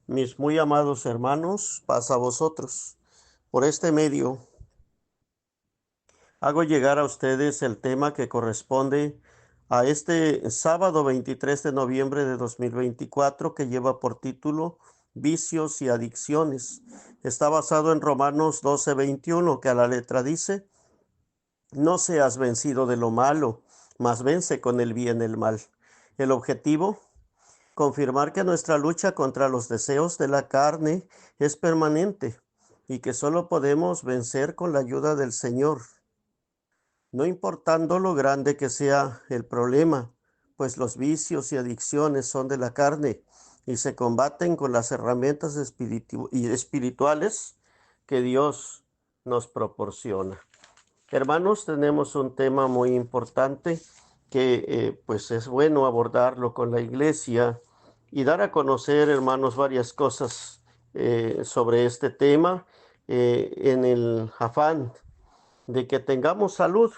Mis muy amados hermanos, paz a vosotros. Por este medio hago llegar a ustedes el tema que corresponde a este sábado 23 de noviembre de 2024, que lleva por título Vicios y adicciones. Está basado en Romanos 12:21, que a la letra dice: No seas vencido de lo malo, mas vence con el bien el mal. El objetivo: confirmar que nuestra lucha contra los deseos de la carne es permanente y que solo podemos vencer con la ayuda del Señor, no importando lo grande que sea el problema, pues los vicios y adicciones son de la carne y se combaten con las herramientas espirituales que Dios nos proporciona. Hermanos, tenemos un tema muy importante que pues es bueno abordarlo con la iglesia y dar a conocer, hermanos, varias cosas sobre este tema en el afán de que tengamos salud.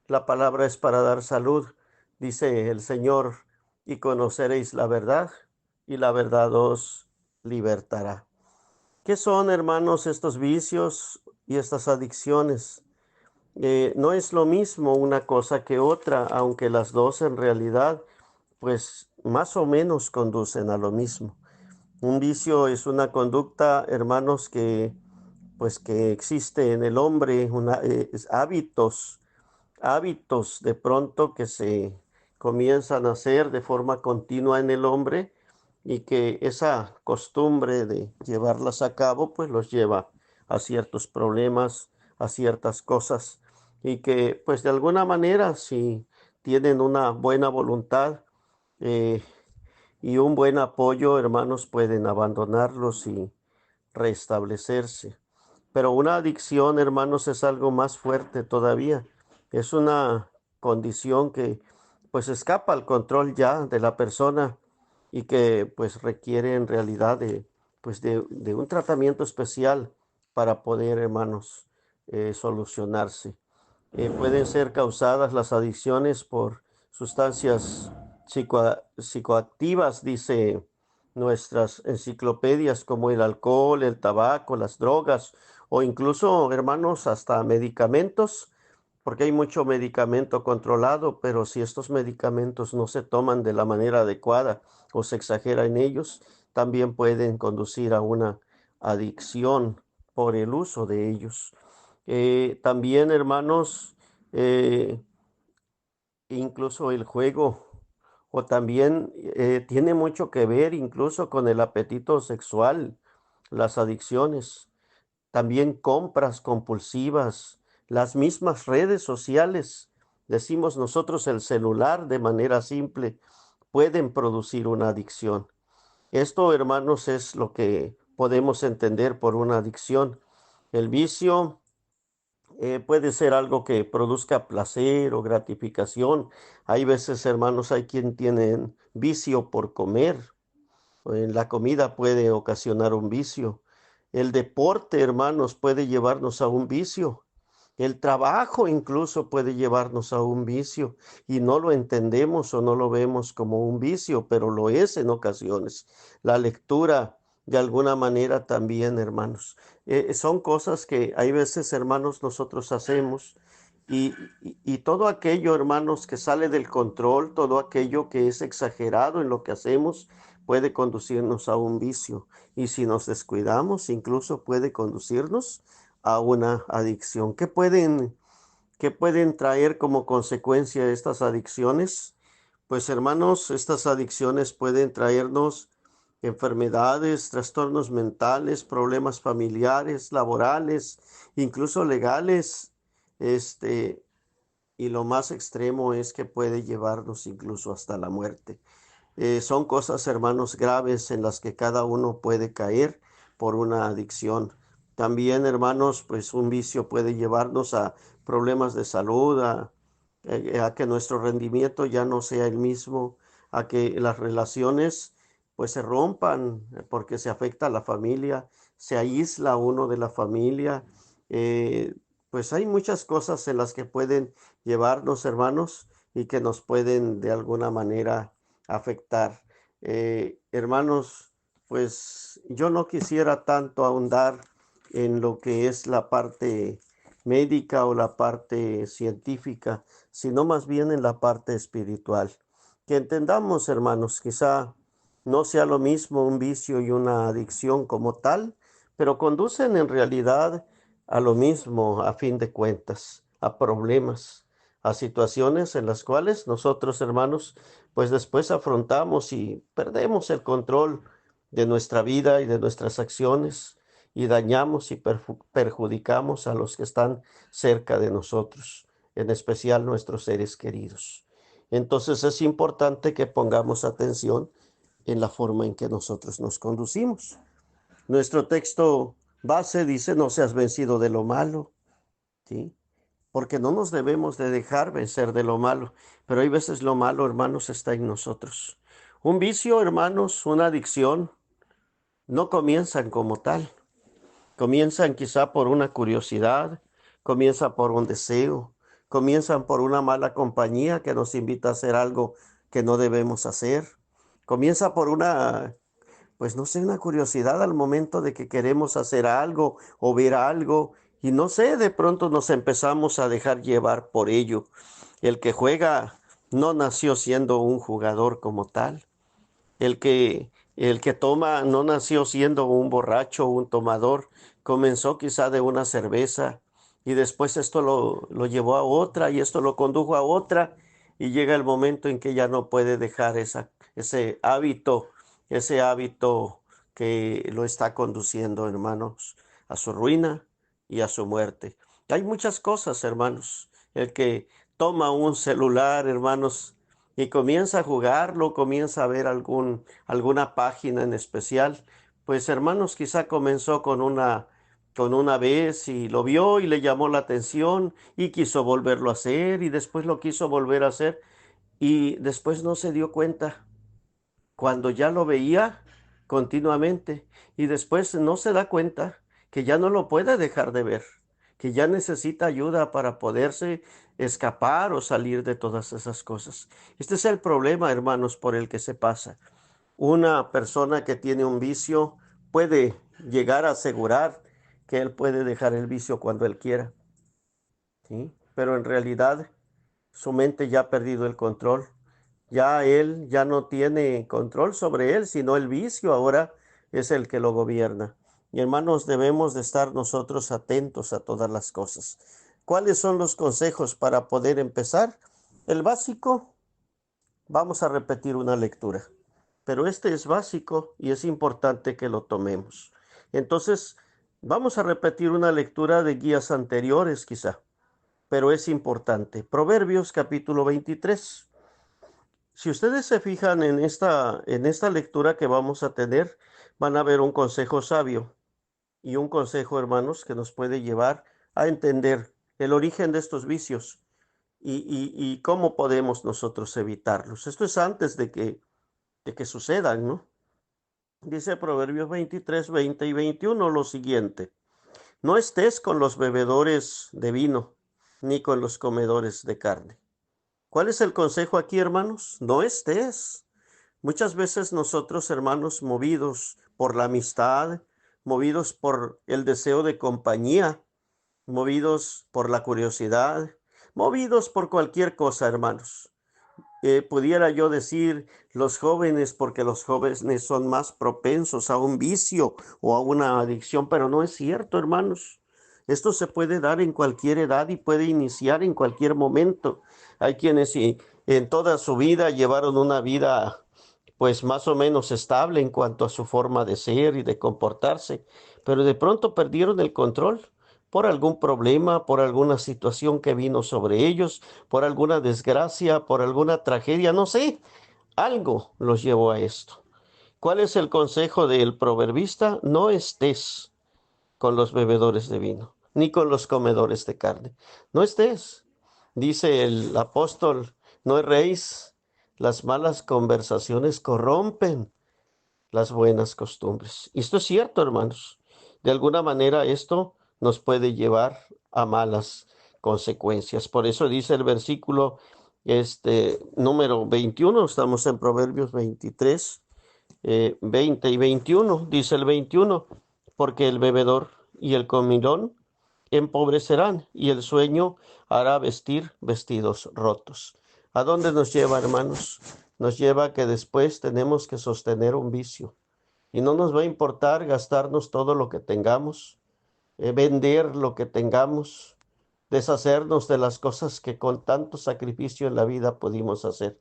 La palabra es para dar salud, dice el Señor, y conoceréis la verdad, y la verdad os libertará. ¿Qué son, hermanos, estos vicios y estas adicciones? No es lo mismo una cosa que otra, aunque las dos en realidad, pues más o menos conducen a lo mismo. Un vicio es una conducta, hermanos, que existe en el hombre, hábitos de pronto que se comienzan a hacer de forma continua en el hombre y que esa costumbre de llevarlas a cabo pues los lleva a ciertos problemas, a ciertas cosas y que pues de alguna manera si tienen una buena voluntad eh, y un buen apoyo, hermanos, pueden abandonarlos y restablecerse. Pero una adicción, hermanos, es algo más fuerte todavía. Es una condición que pues escapa al control ya de la persona y que pues requiere en realidad de un tratamiento especial para poder, hermanos, solucionarse. Pueden ser causadas las adicciones por sustancias psicoactivas, dice nuestras enciclopedias, como el alcohol, el tabaco, las drogas o incluso, hermanos, hasta medicamentos, porque hay mucho medicamento controlado, pero si estos medicamentos no se toman de la manera adecuada o se exagera en ellos, también pueden conducir a una adicción por el uso de ellos. También, hermanos, eh, incluso el juego, o también tiene mucho que ver incluso con el apetito sexual, las adicciones, también compras compulsivas, las mismas redes sociales, decimos nosotros el celular de manera simple, pueden producir una adicción. Esto, hermanos, es lo que podemos entender por una adicción. El vicio puede ser algo que produzca placer o gratificación. Hay veces, hermanos, hay quien tiene vicio por comer. En la comida puede ocasionar un vicio. El deporte, hermanos, puede llevarnos a un vicio. El trabajo incluso puede llevarnos a un vicio y no lo entendemos o no lo vemos como un vicio, pero lo es en ocasiones. La lectura, de alguna manera también, hermanos. Son cosas que hay veces, hermanos, nosotros hacemos y todo aquello, hermanos, que sale del control, todo aquello que es exagerado en lo que hacemos, puede conducirnos a un vicio. Y si nos descuidamos, incluso puede conducirnos a una adicción. ¿Qué pueden traer como consecuencia estas adicciones? Pues hermanos, estas adicciones pueden traernos enfermedades, trastornos mentales, problemas familiares, laborales, incluso legales. Este, y lo más extremo es que puede llevarnos incluso hasta la muerte. Son cosas, hermanos, graves en las que cada uno puede caer por una adicción. También, hermanos, pues un vicio puede llevarnos a problemas de salud, a que nuestro rendimiento ya no sea el mismo, a que las relaciones pues se rompan porque se afecta a la familia, se aísla uno de la familia. Eh, pues hay muchas cosas en las que pueden llevarnos, hermanos, y que nos pueden de alguna manera afectar. Hermanos, pues yo no quisiera tanto ahondar en lo que es la parte médica o la parte científica, sino más bien en la parte espiritual. Que entendamos, hermanos, quizá no sea lo mismo un vicio y una adicción como tal, pero conducen en realidad a lo mismo a fin de cuentas, a problemas, a situaciones en las cuales nosotros, hermanos, pues después afrontamos y perdemos el control de nuestra vida y de nuestras acciones y dañamos y perjudicamos a los que están cerca de nosotros, en especial nuestros seres queridos. Entonces es importante que pongamos atención en la forma en que nosotros nos conducimos. Nuestro texto base dice, no seas vencido de lo malo, ¿sí? Porque no nos debemos de dejar vencer de lo malo, pero hay veces lo malo, hermanos, está en nosotros. Un vicio, hermanos, una adicción, no comienzan como tal. Comienzan quizá por una curiosidad, comienza por un deseo, comienzan por una mala compañía que nos invita a hacer algo que no debemos hacer. Comienza por una, pues no sé, una curiosidad al momento de que queremos hacer algo o ver algo y no sé, de pronto nos empezamos a dejar llevar por ello. El que juega no nació siendo un jugador como tal. El que toma no nació siendo un borracho, un tomador. Comenzó quizá de una cerveza y después esto lo llevó a otra y esto lo condujo a otra y llega el momento en que ya no puede dejar ese hábito que lo está conduciendo, hermanos, a su ruina y a su muerte. Hay muchas cosas, hermanos. El que toma un celular, hermanos, y comienza a jugarlo, comienza a ver alguna página en especial. Pues hermanos, quizá comenzó con una vez y lo vio y le llamó la atención y quiso volverlo a hacer y después lo quiso volver a hacer y después no se dio cuenta cuando ya lo veía continuamente y después no se da cuenta que ya no lo puede dejar de ver, que ya necesita ayuda para poderse escapar o salir de todas esas cosas. Este es el problema, hermanos, por el que se pasa. Una persona que tiene un vicio puede llegar a asegurar que él puede dejar el vicio cuando él quiera, ¿sí? Pero en realidad su mente ya ha perdido el control. Ya él ya no tiene control sobre él, sino el vicio ahora es el que lo gobierna. Y hermanos, debemos de estar nosotros atentos a todas las cosas. ¿Cuáles son los consejos para poder empezar? El básico, vamos a repetir una lectura, pero este es básico y es importante que lo tomemos. Entonces, vamos a repetir una lectura de guías anteriores quizá, pero es importante. Proverbios capítulo 23. Si ustedes se fijan en esta lectura que vamos a tener, van a ver un consejo sabio y un consejo, hermanos, que nos puede llevar a entender el origen de estos vicios y cómo podemos nosotros evitarlos. Esto es antes de que sucedan, ¿no? Dice Proverbios 23, 20 y 21 lo siguiente. No estés con los bebedores de vino, ni con los comedores de carne. ¿Cuál es el consejo aquí, hermanos? No estés. Muchas veces nosotros, hermanos, movidos por la amistad, movidos por el deseo de compañía, movidos por la curiosidad, movidos por cualquier cosa, hermanos. Pudiera yo decir los jóvenes, porque los jóvenes son más propensos a un vicio o a una adicción, pero no es cierto, hermanos. Esto se puede dar en cualquier edad y puede iniciar en cualquier momento. Hay quienes en toda su vida llevaron una vida pues más o menos estable en cuanto a su forma de ser y de comportarse, pero de pronto perdieron el control por algún problema, por alguna situación que vino sobre ellos, por alguna desgracia, por alguna tragedia, no sé, algo los llevó a esto. ¿Cuál es el consejo del proverbista? No estés con los bebedores de vino, ni con los comedores de carne. No estés. Dice el apóstol, no erréis, las malas conversaciones corrompen las buenas costumbres. Y esto es cierto, hermanos. De alguna manera esto nos puede llevar a malas consecuencias. Por eso dice el versículo número 21, estamos en Proverbios 23. 20 y 21, dice el 21, porque el bebedor y el comilón empobrecerán y el sueño hará vestir vestidos rotos. ¿A dónde nos lleva, hermanos? Nos lleva a que después tenemos que sostener un vicio y no nos va a importar gastarnos todo lo que tengamos, vender lo que tengamos, deshacernos de las cosas que con tanto sacrificio en la vida pudimos hacer.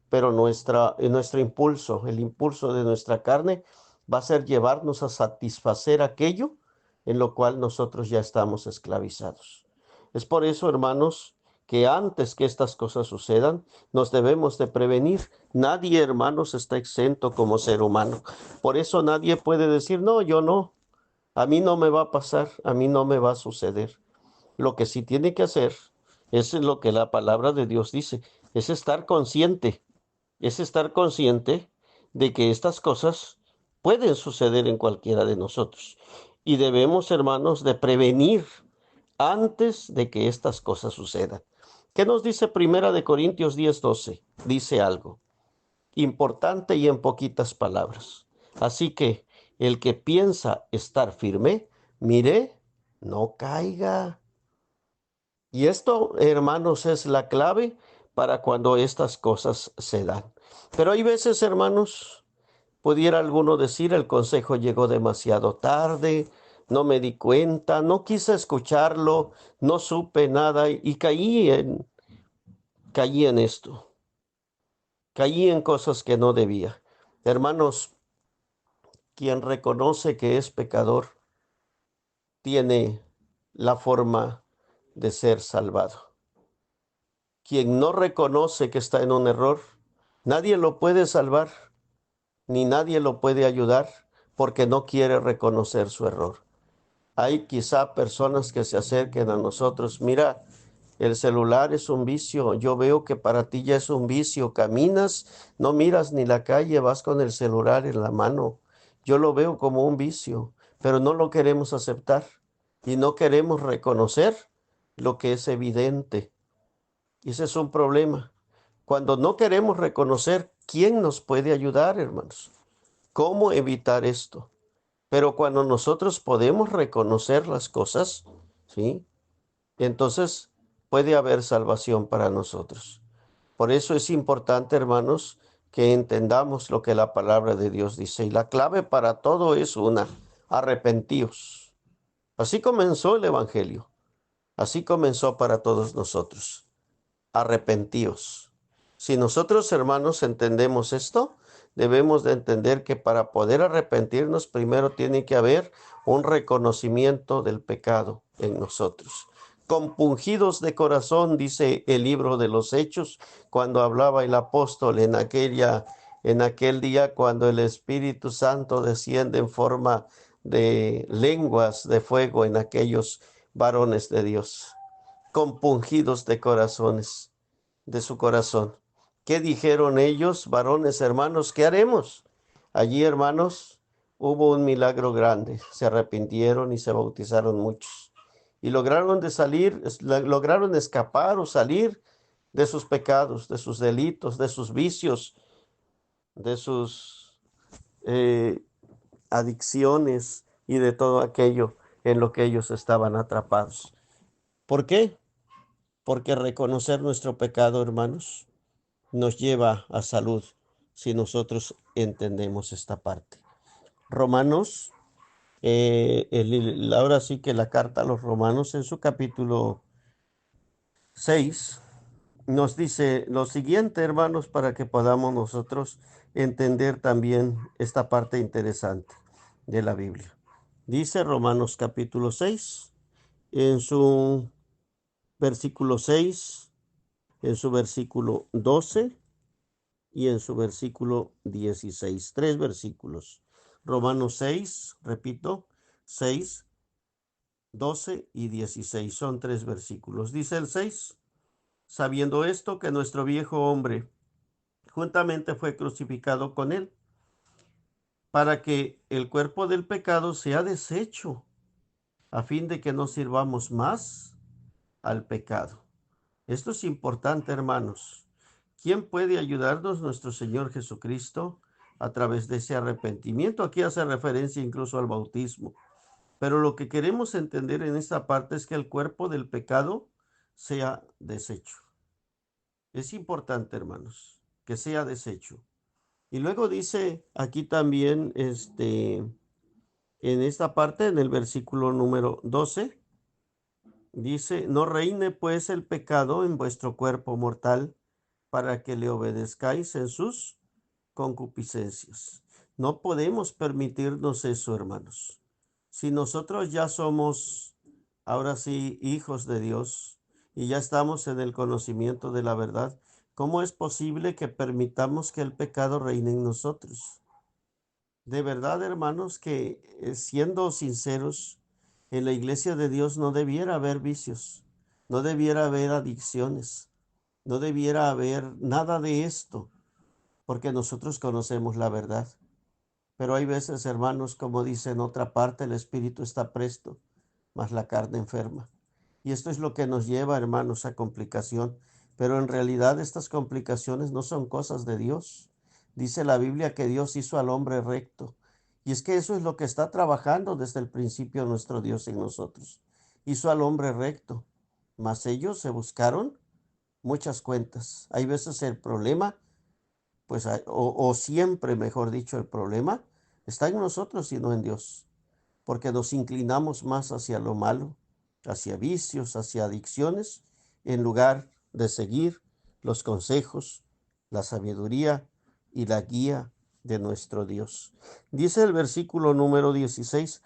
Pero nuestro impulso, el impulso de nuestra carne, va a ser llevarnos a satisfacer aquello en lo cual nosotros ya estamos esclavizados. Es por eso, hermanos, que antes que estas cosas sucedan, nos debemos de prevenir. Nadie, hermanos, está exento como ser humano. Por eso nadie puede decir, no, yo no, a mí no me va a pasar, a mí no me va a suceder. Lo que sí tiene que hacer es lo que la palabra de Dios dice, es estar consciente de que estas cosas pueden suceder en cualquiera de nosotros. Y debemos, hermanos, de prevenir antes de que estas cosas sucedan. ¿Qué nos dice Primera de Corintios 10:12? Dice algo importante y en poquitas palabras. Así que el que piensa estar firme, mire, no caiga. Y esto, hermanos, es la clave para cuando estas cosas se dan. Pero hay veces, hermanos, pudiera alguno decir, el consejo llegó demasiado tarde, no me di cuenta, no quise escucharlo, no supe nada y caí en esto, caí en cosas que no debía. Hermanos, quien reconoce que es pecador tiene la forma de ser salvado. Quien no reconoce que está en un error, nadie lo puede salvar, ni nadie lo puede ayudar porque no quiere reconocer su error. Hay quizá personas que se acerquen a nosotros. Mira, el celular es un vicio. Yo veo que para ti ya es un vicio. Caminas, no miras ni la calle, vas con el celular en la mano. Yo lo veo como un vicio, pero no lo queremos aceptar y no queremos reconocer lo que es evidente. Y ese es un problema. Cuando no queremos reconocer, ¿quién nos puede ayudar, hermanos? ¿Cómo evitar esto? Pero cuando nosotros podemos reconocer las cosas, ¿sí? Entonces puede haber salvación para nosotros. Por eso es importante, hermanos, que entendamos lo que la palabra de Dios dice. Y la clave para todo es una, arrepentíos. Así comenzó el Evangelio. Así comenzó para todos nosotros. Arrepentíos. Si nosotros, hermanos, entendemos esto, debemos de entender que para poder arrepentirnos, primero tiene que haber un reconocimiento del pecado en nosotros. Compungidos de corazón, dice el libro de los Hechos, cuando hablaba el apóstol en aquel día, cuando el Espíritu Santo desciende en forma de lenguas de fuego en aquellos varones de Dios, compungidos de corazones, de su corazón. ¿Qué dijeron ellos, varones hermanos? ¿Qué haremos? Allí, hermanos, hubo un milagro grande. Se arrepintieron y se bautizaron muchos. Y lograron de salir, lograron escapar o salir de sus pecados, de sus delitos, de sus vicios, de sus eh, adicciones y de todo aquello en lo que ellos estaban atrapados. ¿Por qué? Porque reconocer nuestro pecado, hermanos, nos lleva a salud si nosotros entendemos esta parte. Romanos, ahora sí que la carta a los Romanos en su capítulo 6 nos dice lo siguiente, hermanos, para que podamos nosotros entender también esta parte interesante de la Biblia. Dice Romanos capítulo 6 en su versículo 6, en su versículo 12 y en su versículo 16. Tres versículos. Romanos 6, repito, 6, 12 y 16. Son tres versículos. Dice el 6, sabiendo esto que nuestro viejo hombre juntamente fue crucificado con él, para que el cuerpo del pecado sea deshecho, a fin de que no sirvamos más al pecado. Esto es importante, hermanos. ¿Quién puede ayudarnos? Nuestro Señor Jesucristo. a través de ese arrepentimiento. Aquí hace referencia incluso al bautismo. Pero lo que queremos entender en esta parte es que el cuerpo del pecado sea deshecho. Es importante, hermanos, que sea deshecho. Y luego dice aquí también, en esta parte, en el versículo número 12, dice, no reine pues el pecado en vuestro cuerpo mortal para que le obedezcáis en sus concupiscencias. No podemos permitirnos eso, hermanos. Si nosotros ya somos, ahora sí, hijos de Dios y ya estamos en el conocimiento de la verdad, ¿cómo es posible que permitamos que el pecado reine en nosotros? De verdad, hermanos, que siendo sinceros, en la iglesia de Dios no debiera haber vicios, no debiera haber adicciones, no debiera haber nada de esto, porque nosotros conocemos la verdad. Pero hay veces, hermanos, como dice en otra parte, el espíritu está presto, mas la carne enferma. Y esto es lo que nos lleva, hermanos, a complicación. Pero en realidad estas complicaciones no son cosas de Dios. Dice la Biblia que Dios hizo al hombre recto. Y es que eso es lo que está trabajando desde el principio nuestro Dios en nosotros. Hizo al hombre recto. Mas ellos se buscaron muchas cuentas. Hay veces el problema, pues, o siempre, mejor dicho, el problema está en nosotros y no en Dios, porque nos inclinamos más hacia lo malo, hacia vicios, hacia adicciones, en lugar de seguir los consejos, la sabiduría y la guía de nuestro Dios. Dice el versículo número 16,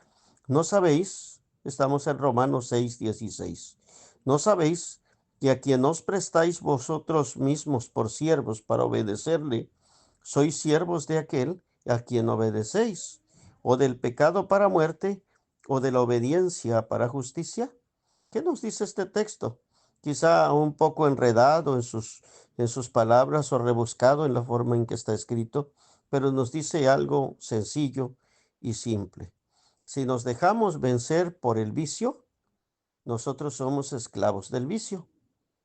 ¿no sabéis? Estamos en Romanos 6, 16. ¿No sabéis que a quien os prestáis vosotros mismos por siervos para obedecerle, sois siervos de aquel a quien obedecéis, o del pecado para muerte, o de la obediencia para justicia? ¿Qué nos dice este texto? Quizá un poco enredado en sus palabras o rebuscado en la forma en que está escrito, pero nos dice algo sencillo y simple. Si nos dejamos vencer por el vicio, nosotros somos esclavos del vicio.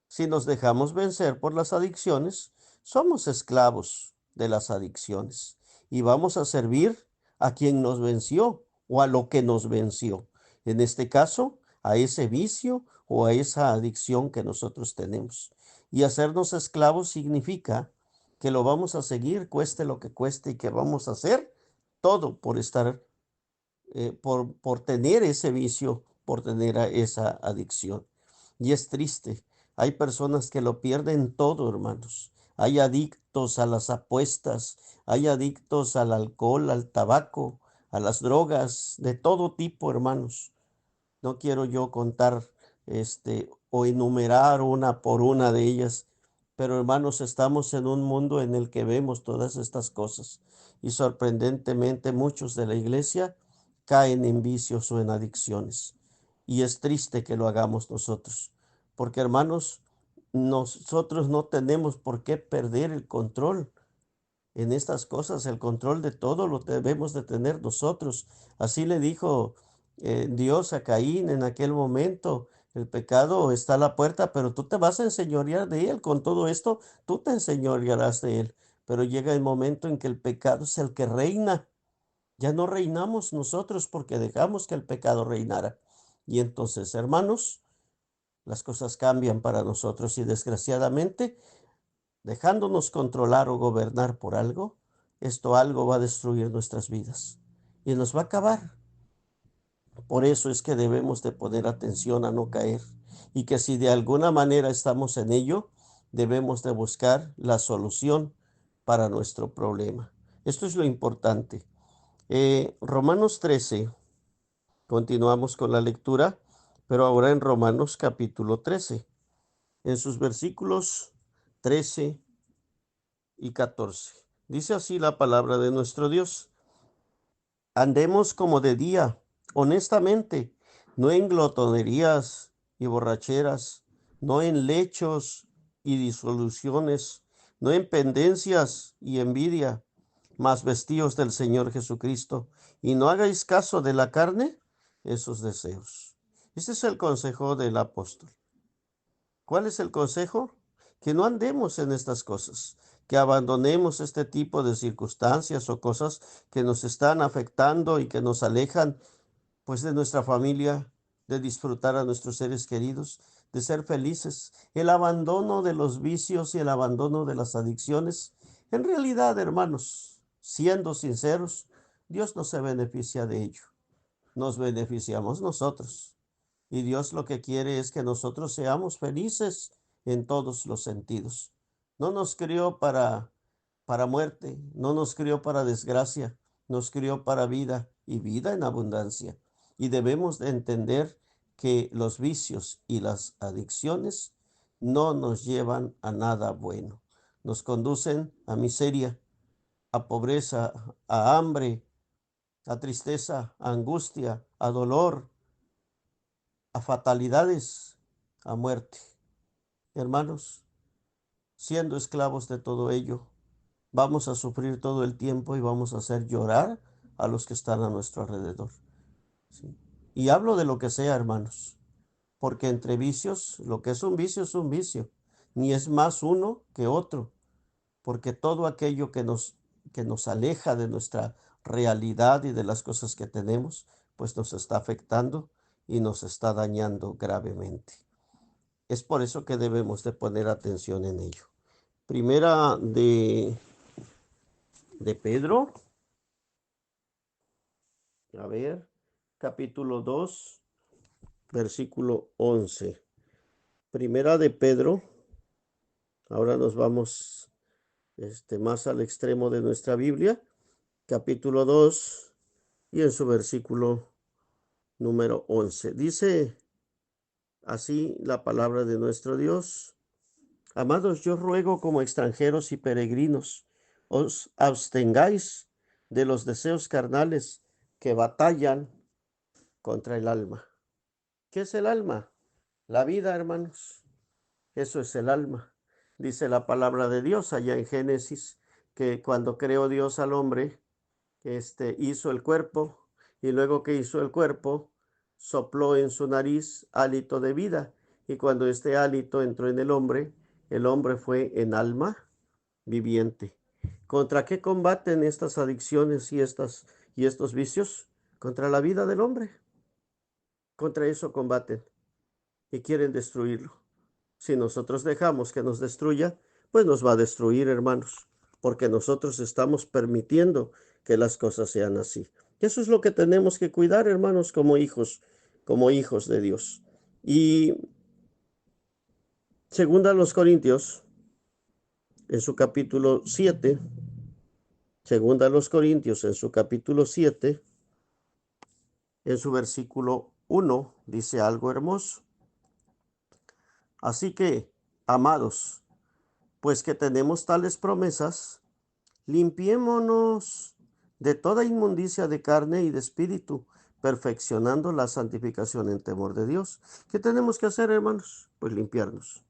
Si nos dejamos vencer por las adicciones, somos esclavos de las adicciones y vamos a servir a quien nos venció o a lo que nos venció. En este caso, a ese vicio o a esa adicción que nosotros tenemos. Y hacernos esclavos significa que lo vamos a seguir, cueste lo que cueste, y que vamos a hacer todo por estar, por tener ese vicio, por tener esa adicción. Y es triste. Hay personas que lo pierden todo, hermanos. Hay adictos a las apuestas, hay adictos al alcohol, al tabaco, a las drogas, de todo tipo, hermanos. No quiero yo contar o enumerar una por una de ellas, pero hermanos, estamos en un mundo en el que vemos todas estas cosas y sorprendentemente muchos de la iglesia caen en vicios o en adicciones. Y es triste que lo hagamos nosotros, porque hermanos, nosotros no tenemos por qué perder el control en estas cosas. El control de todo lo debemos de tener nosotros. Así le dijo Dios a Caín en aquel momento. El pecado está a la puerta, pero tú te vas a enseñorear de él. Con todo esto, tú te enseñorearás de él. Pero llega el momento en que el pecado es el que reina. Ya no reinamos nosotros porque dejamos que el pecado reinara. Y entonces, hermanos, las cosas cambian para nosotros y desgraciadamente, dejándonos controlar o gobernar por algo, esto algo va a destruir nuestras vidas y nos va a acabar. Por eso es que debemos de poner atención a no caer y que si de alguna manera estamos en ello, debemos de buscar la solución para nuestro problema. Esto es lo importante. Romanos 13, continuamos con la lectura, pero ahora en Romanos capítulo 13, en sus versículos 13 y 14. Dice así la palabra de nuestro Dios: andemos como de día, honestamente, no en glotonerías y borracheras, no en lechos y disoluciones, no en pendencias y envidia, mas vestíos del Señor Jesucristo, y no hagáis caso de la carne, esos deseos. Este es el consejo del apóstol. ¿Cuál es el consejo? Que no andemos en estas cosas, que abandonemos este tipo de circunstancias o cosas que nos están afectando y que nos alejan pues de nuestra familia, de disfrutar a nuestros seres queridos, de ser felices. El abandono de los vicios y el abandono de las adicciones, en realidad, hermanos, siendo sinceros, Dios no se beneficia de ello. Nos beneficiamos nosotros. Y Dios lo que quiere es que nosotros seamos felices en todos los sentidos. No nos crió para muerte, no nos crió para desgracia, nos crió para vida y vida en abundancia. Y debemos de entender que los vicios y las adicciones no nos llevan a nada bueno. Nos conducen a miseria, a pobreza, a hambre, a tristeza, a angustia, a dolor, a fatalidades, a muerte. Hermanos, siendo esclavos de todo ello, vamos a sufrir todo el tiempo y vamos a hacer llorar a los que están a nuestro alrededor. ¿Sí? Y hablo de lo que sea, hermanos, porque entre vicios, lo que es un vicio, ni es más uno que otro, porque todo aquello que nos aleja de nuestra realidad y de las cosas que tenemos, pues nos está afectando y nos está dañando gravemente. Es por eso que debemos de poner atención en ello. Primera de Pedro, a ver, capítulo 2, versículo 11. Primera de Pedro, ahora nos vamos más al extremo de nuestra Biblia, capítulo 2 y en su versículo número 11. Dice así la palabra de nuestro Dios. Amados, yo ruego como extranjeros y peregrinos, os abstengáis de los deseos carnales que batallan contra el alma. ¿Qué es el alma? La vida, hermanos. Eso es el alma. Dice la palabra de Dios allá en Génesis, que cuando creó Dios al hombre, hizo el cuerpo, y luego que hizo el cuerpo, sopló en su nariz hálito de vida, y cuando este hálito entró en el hombre fue en alma viviente. ¿Contra qué combaten estas adicciones y estos vicios? Contra la vida del hombre. Contra eso combaten y quieren destruirlo. Si nosotros dejamos que nos destruya, pues nos va a destruir, hermanos, porque nosotros estamos permitiendo que las cosas sean así. Y eso es lo que tenemos que cuidar, hermanos, como hijos de Dios. Y segunda a los Corintios, en su capítulo 7, segunda a los Corintios, en su capítulo 7, en su versículo 1, dice algo hermoso. Así que, amados, pues que tenemos tales promesas, limpiémonos de toda inmundicia de carne y de espíritu, perfeccionando la santificación en temor de Dios. ¿Qué tenemos que hacer, hermanos? Pues limpiarnos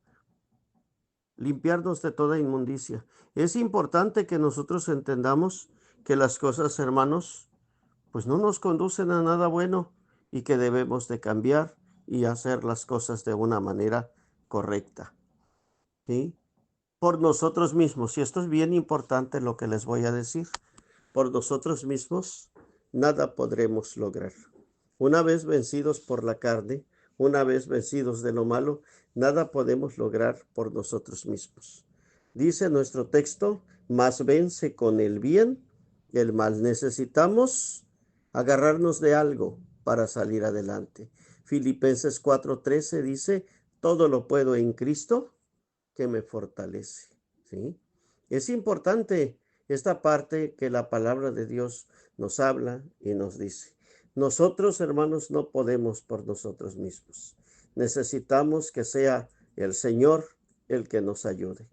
de toda inmundicia. Es importante que nosotros entendamos que las cosas, hermanos, pues no nos conducen a nada bueno y que debemos de cambiar y hacer las cosas de una manera correcta. ¿Sí? Por nosotros mismos, y esto es bien importante lo que les voy a decir, por nosotros mismos nada podremos lograr. Una vez vencidos por la carne, una vez vencidos de lo malo, nada podemos lograr por nosotros mismos. Dice nuestro texto, más vence con el bien el mal. Necesitamos agarrarnos de algo para salir adelante. Filipenses 4:13 dice, todo lo puedo en Cristo que me fortalece. ¿Sí? Es importante esta parte que la palabra de Dios nos habla y nos dice. Nosotros, hermanos, no podemos por nosotros mismos. Necesitamos que sea el Señor el que nos ayude.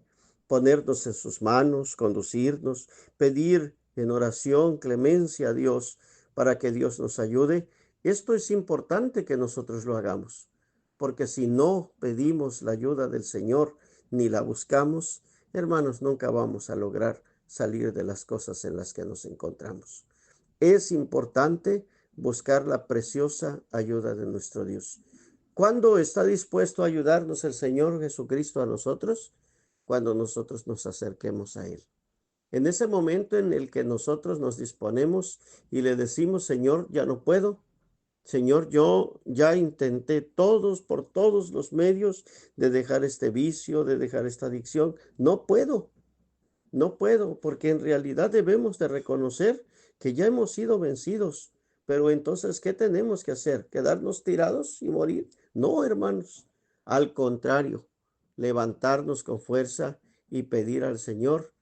Ponernos en sus manos, conducirnos, pedir en oración clemencia a Dios para que Dios nos ayude. Esto es importante que nosotros lo hagamos, porque si no pedimos la ayuda del Señor ni la buscamos, hermanos, nunca vamos a lograr salir de las cosas en las que nos encontramos. Es importante buscar la preciosa ayuda de nuestro Dios. ¿Cuándo está dispuesto a ayudarnos el Señor Jesucristo a nosotros? cuando nosotros nos acerquemos a Él. En ese momento en el que nosotros nos disponemos y le decimos, Señor, ya no puedo. Señor, yo ya intenté por todos los medios de dejar este vicio, de dejar esta adicción. No puedo, no puedo, porque en realidad debemos de reconocer que ya hemos sido vencidos. Pero entonces, ¿qué tenemos que hacer? ¿Quedarnos tirados y morir? No, hermanos. Al contrario, levantarnos con fuerza y pedir al Señor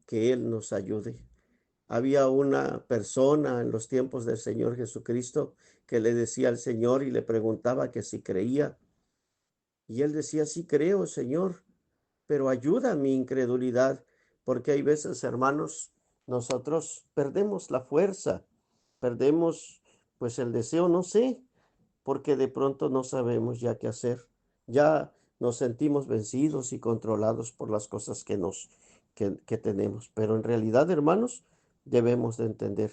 que Él nos ayude. Había una persona en los tiempos del Señor Jesucristo que le decía al Señor y le preguntaba que si creía. Y él decía, sí creo, Señor, pero ayuda a mi incredulidad, porque hay veces, hermanos, nosotros perdemos la fuerza, perdemos pues el deseo, no sé, porque de pronto no sabemos ya qué hacer. Ya nos sentimos vencidos y controlados por las cosas que tenemos. Pero en realidad, hermanos, debemos de entender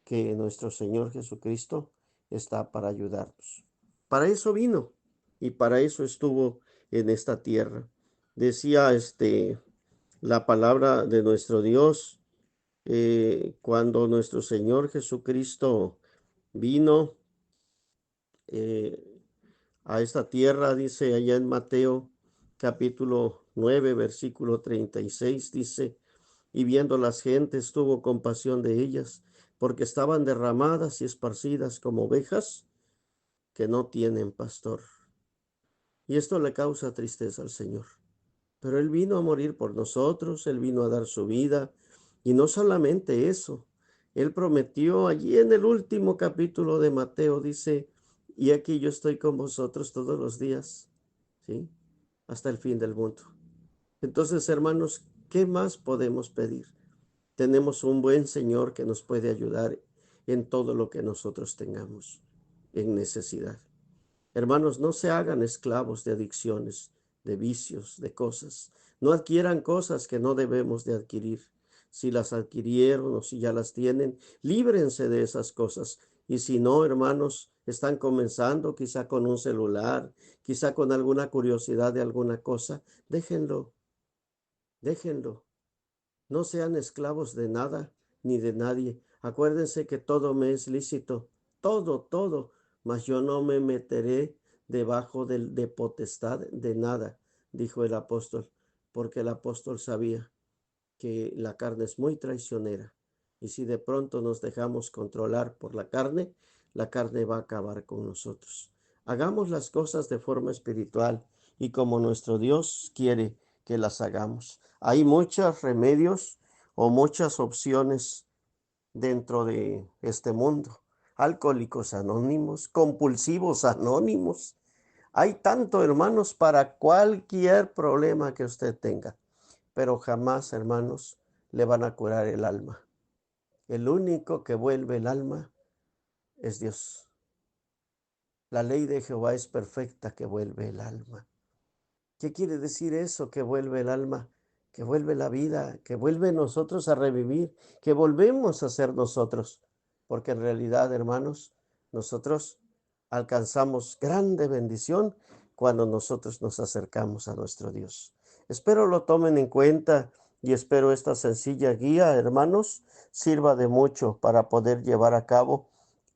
que nuestro Señor Jesucristo está para ayudarnos. Para eso vino y para eso estuvo en esta tierra. Decía la palabra de nuestro Dios, cuando nuestro Señor Jesucristo vino, eh, a esta tierra, dice allá en Mateo capítulo 9 versículo 36, dice, y viendo las gentes tuvo compasión de ellas, porque estaban derramadas y esparcidas como ovejas que no tienen pastor. Y esto le causa tristeza al Señor. Pero Él vino a morir por nosotros, Él vino a dar su vida, y no solamente eso, Él prometió allí en el último capítulo de Mateo, dice, y aquí yo estoy con vosotros todos los días, ¿sí? Hasta el fin del mundo. Entonces, hermanos, ¿qué más podemos pedir? Tenemos un buen Señor que nos puede ayudar en todo lo que nosotros tengamos en necesidad. Hermanos, no se hagan esclavos de adicciones, de vicios, de cosas. No adquieran cosas que no debemos de adquirir. Si las adquirieron o si ya las tienen, líbrense de esas cosas. Y si no, hermanos, están comenzando quizá con un celular, quizá con alguna curiosidad de alguna cosa, déjenlo, déjenlo. No sean esclavos de nada ni de nadie. Acuérdense que todo me es lícito, todo, mas yo no me meteré debajo de potestad de nada, dijo el apóstol, porque el apóstol sabía que la carne es muy traicionera. Y si de pronto nos dejamos controlar por la carne va a acabar con nosotros. Hagamos las cosas de forma espiritual y como nuestro Dios quiere que las hagamos. Hay muchos remedios o muchas opciones dentro de este mundo. Alcohólicos anónimos, compulsivos anónimos. Hay tanto, hermanos, para cualquier problema que usted tenga, pero jamás, hermanos, le van a curar el alma. El único que vuelve el alma es Dios. La ley de Jehová es perfecta que vuelve el alma. ¿Qué quiere decir eso? Que vuelve el alma, que vuelve la vida, que vuelve nosotros a revivir, que volvemos a ser nosotros. Porque en realidad, hermanos, nosotros alcanzamos grande bendición cuando nosotros nos acercamos a nuestro Dios. Espero lo tomen en cuenta y espero esta sencilla guía, hermanos, sirva de mucho para poder llevar a cabo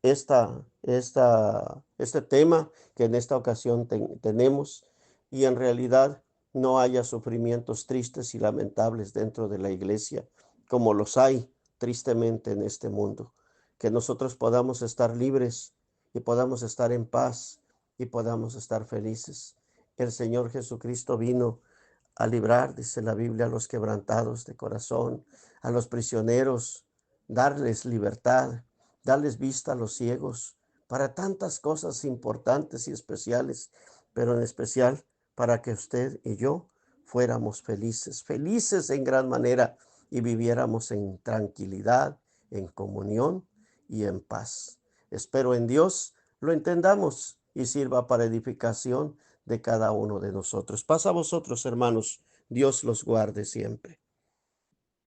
este tema que en esta ocasión tenemos y en realidad no haya sufrimientos tristes y lamentables dentro de la iglesia, como los hay tristemente en este mundo. Que nosotros podamos estar libres y podamos estar en paz y podamos estar felices. El Señor Jesucristo vino a librar, dice la Biblia, a los quebrantados de corazón, a los prisioneros, darles libertad, darles vista a los ciegos, para tantas cosas importantes y especiales, pero en especial para que usted y yo fuéramos felices, felices en gran manera y viviéramos en tranquilidad, en comunión y en paz. Espero en Dios lo entendamos y sirva para edificación de cada uno de nosotros. Paz a vosotros, hermanos. Dios los guarde siempre.